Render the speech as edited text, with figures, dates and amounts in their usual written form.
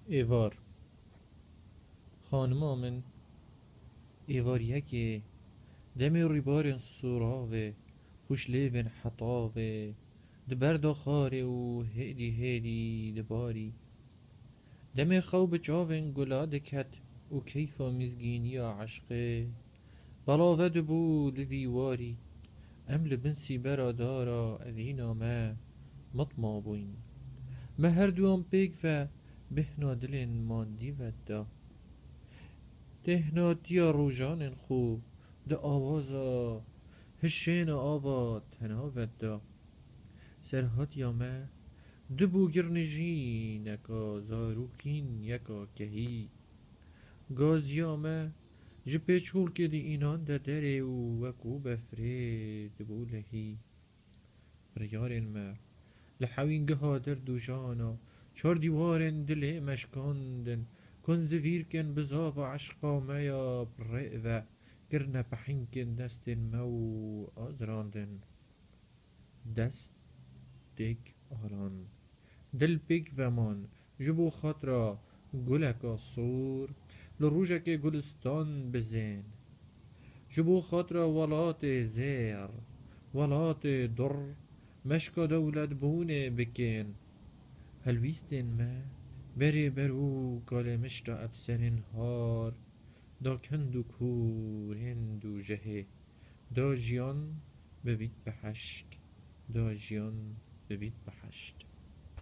ایوار خانم من ایواریکی دمی ریبارن سراغه خوشلیبن حطاوه دبرد خاره و هیدی هیدی دباری دمی خواب جاون گلاد کت و کیفا مزگینی عشقه بلاوه دبو لدیواری ام لبنسی برادارا اذینا ما مطمع بوین ما هر دوام پیک و بهنا دلن ماندی ودا تهناتیا روژان خو ده آوازا هشین آوا تنها ودا سرهات یا ما دبو گرنجین یکا زاروکین یکا کهی گازیا ما جپی چول که دی اینان ده دره و وکو بفره دبو لهی بریارن ما لحوین گهادر دو جانا چار دیوارن دله مشکاندن کن زویرکن بزاف عشقا میا برئوه گرنه بحینکن دستن مو آزراندن دست دیگ آران دل بیگ ومان جبو خاطرا گلکا صور لروجك گلستان بزين جبو خاطرا ولات زير ولات در مشكا دولت بونه بكين هلويستن ما بري برو قال مشتا افسرن هار دا كندو كور هندو جهه دا جيان ببيت بحشت دا جيان ببيت بحشت